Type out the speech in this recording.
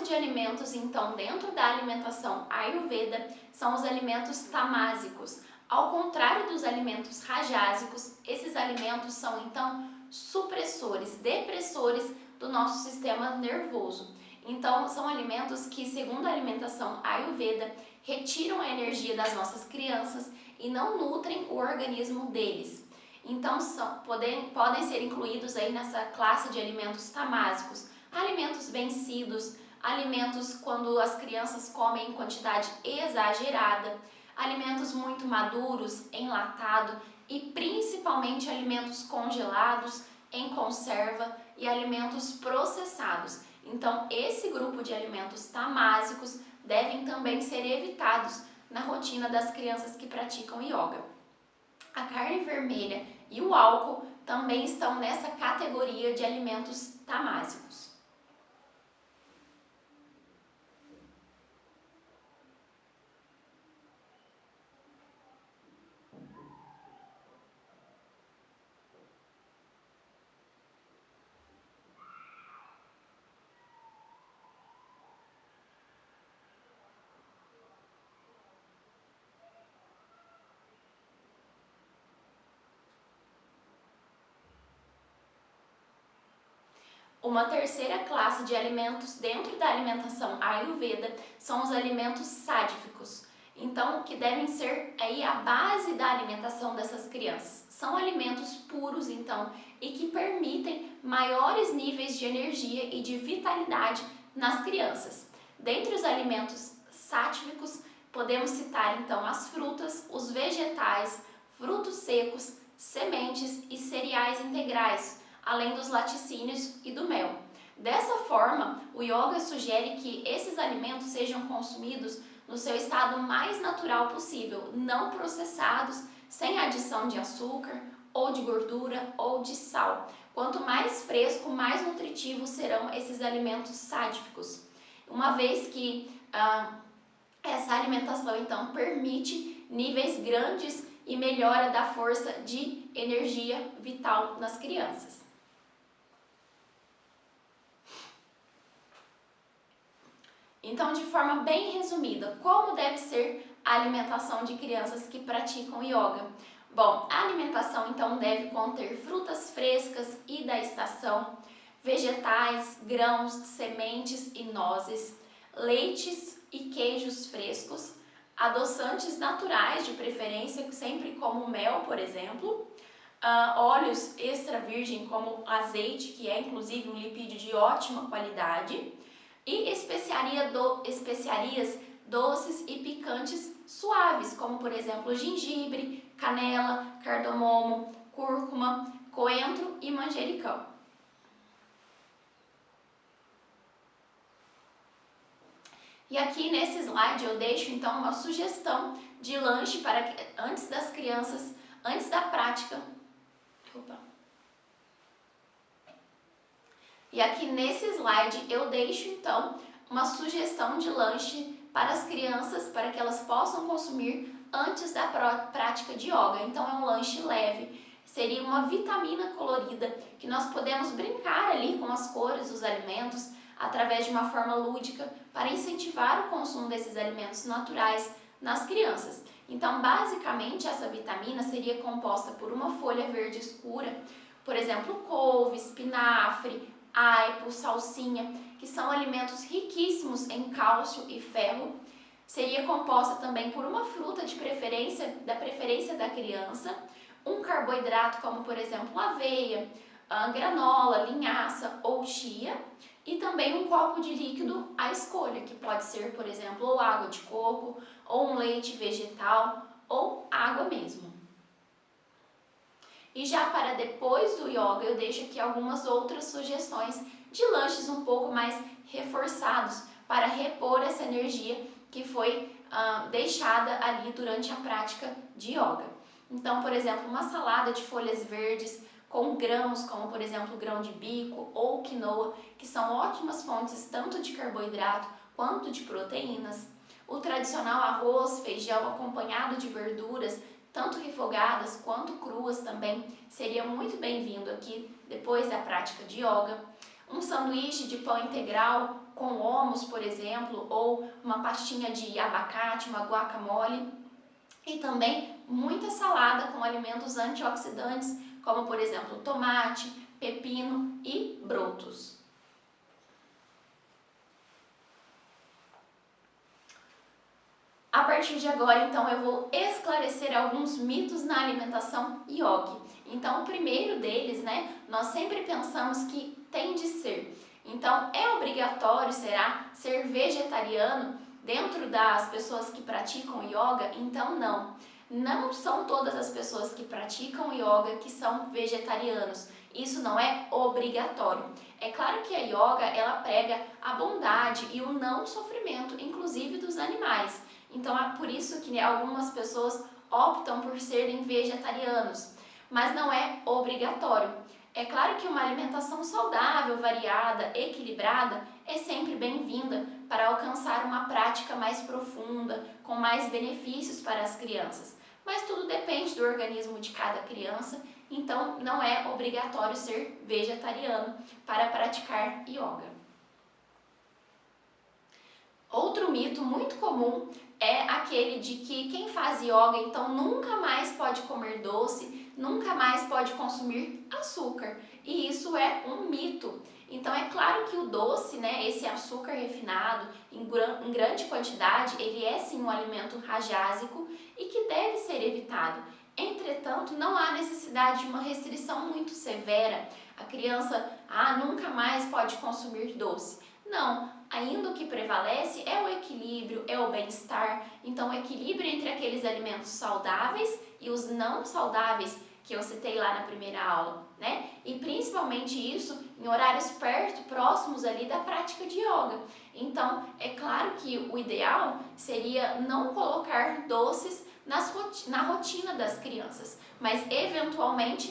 de alimentos, então, dentro da alimentação Ayurveda são os alimentos tamásicos. Ao contrário dos alimentos rajásicos, esses alimentos são, então, supressores, depressores do nosso sistema nervoso. Então, são alimentos que, segundo a alimentação Ayurveda, retiram a energia das nossas crianças e não nutrem o organismo deles. Então, podem ser incluídos aí nessa classe de alimentos tamásicos, alimentos vencidos, alimentos quando as crianças comem em quantidade exagerada, alimentos muito maduros, enlatado e principalmente alimentos congelados, em conserva e alimentos processados. Então, esse grupo de alimentos tamásicos devem também ser evitados na rotina das crianças que praticam yoga. A carne vermelha e o álcool também estão nessa categoria de alimentos tamásicos. Uma terceira classe de alimentos dentro da alimentação Ayurveda são os alimentos sádficos. Então, que devem ser aí a base da alimentação dessas crianças. São alimentos puros, então, e que permitem maiores níveis de energia e de vitalidade nas crianças. Dentre os alimentos sátficos, podemos citar, então, as frutas, os vegetais, frutos secos, sementes e cereais integrais, além dos laticínios e do mel. Dessa forma, o yoga sugere que esses alimentos sejam consumidos no seu estado mais natural possível, não processados, sem adição de açúcar, ou de gordura, ou de sal. Quanto mais fresco, mais nutritivos serão esses alimentos sádficos. Uma vez que essa alimentação, então, permite níveis grandes e melhora da força de energia vital nas crianças. Então, de forma bem resumida, como deve ser a alimentação de crianças que praticam yoga? Bom, a alimentação então deve conter frutas frescas e da estação, vegetais, grãos, sementes e nozes, leites e queijos frescos, adoçantes naturais de preferência, sempre como mel, por exemplo, óleos extra virgem como azeite, que é inclusive um lipídio de ótima qualidade, e especiarias doces e picantes suaves, como por exemplo gengibre, canela, cardamomo, cúrcuma, coentro e manjericão. E aqui nesse slide eu deixo então uma sugestão de lanche para que, antes das crianças, antes da prática. E aqui nesse slide eu deixo então uma sugestão de lanche para as crianças, para que elas possam consumir antes da prática de yoga. Então é um lanche leve, seria uma vitamina colorida que nós podemos brincar ali com as cores dos alimentos através de uma forma lúdica para incentivar o consumo desses alimentos naturais nas crianças. Então basicamente essa vitamina seria composta por uma folha verde escura, por exemplo couve, espinafre, aipo, salsinha, que são alimentos riquíssimos em cálcio e ferro. Seria composta também por uma fruta de preferência, da preferência da criança, um carboidrato como por exemplo aveia, granola, linhaça ou chia, e também um copo de líquido à escolha, que pode ser, por exemplo, ou água de coco, ou um leite vegetal, ou água mesmo. E já para depois do yoga eu deixo aqui algumas outras sugestões de lanches um pouco mais reforçados para repor essa energia que foi deixada ali durante a prática de yoga. Então, por exemplo, uma salada de folhas verdes com grãos, como por exemplo grão de bico ou quinoa, que são ótimas fontes tanto de carboidrato quanto de proteínas. O tradicional arroz, feijão acompanhado de verduras, tanto refogadas quanto cruas também, seria muito bem-vindo aqui depois da prática de yoga. Um sanduíche de pão integral com hummus, por exemplo, ou uma pastinha de abacate, uma guacamole. E também muita salada com alimentos antioxidantes, como por exemplo tomate, pepino e brotos. A partir de agora, então, eu vou esclarecer alguns mitos na alimentação yogi. Então, o primeiro deles, né, nós sempre pensamos que tem de ser. Então, é obrigatório, será, ser vegetariano dentro das pessoas que praticam yoga? Então, não. Não são todas as pessoas que praticam yoga que são vegetarianos. Isso não é obrigatório. É claro que a yoga, ela prega a bondade e o não sofrimento, inclusive dos animais. Então é por isso que algumas pessoas optam por serem vegetarianos, mas não é obrigatório. É claro que uma alimentação saudável, variada, equilibrada é sempre bem-vinda para alcançar uma prática mais profunda, com mais benefícios para as crianças. Mas tudo depende do organismo de cada criança, então não é obrigatório ser vegetariano para praticar yoga. Outro mito muito comum é aquele de que quem faz yoga então nunca mais pode comer doce, nunca mais pode consumir açúcar. E isso é um mito. Então é claro que o doce, né, esse açúcar refinado em grande quantidade, ele é sim um alimento rajásico e que deve ser evitado. Entretanto, não há necessidade de uma restrição muito severa. A criança, nunca mais pode consumir doce. Não, ainda o que prevalece é o equilíbrio, é o bem-estar. Então, o equilíbrio entre aqueles alimentos saudáveis e os não saudáveis que eu citei lá na primeira aula, né? E principalmente isso em horários próximos ali da prática de yoga. Então, é claro que o ideal seria não colocar doces na rotina das crianças, mas eventualmente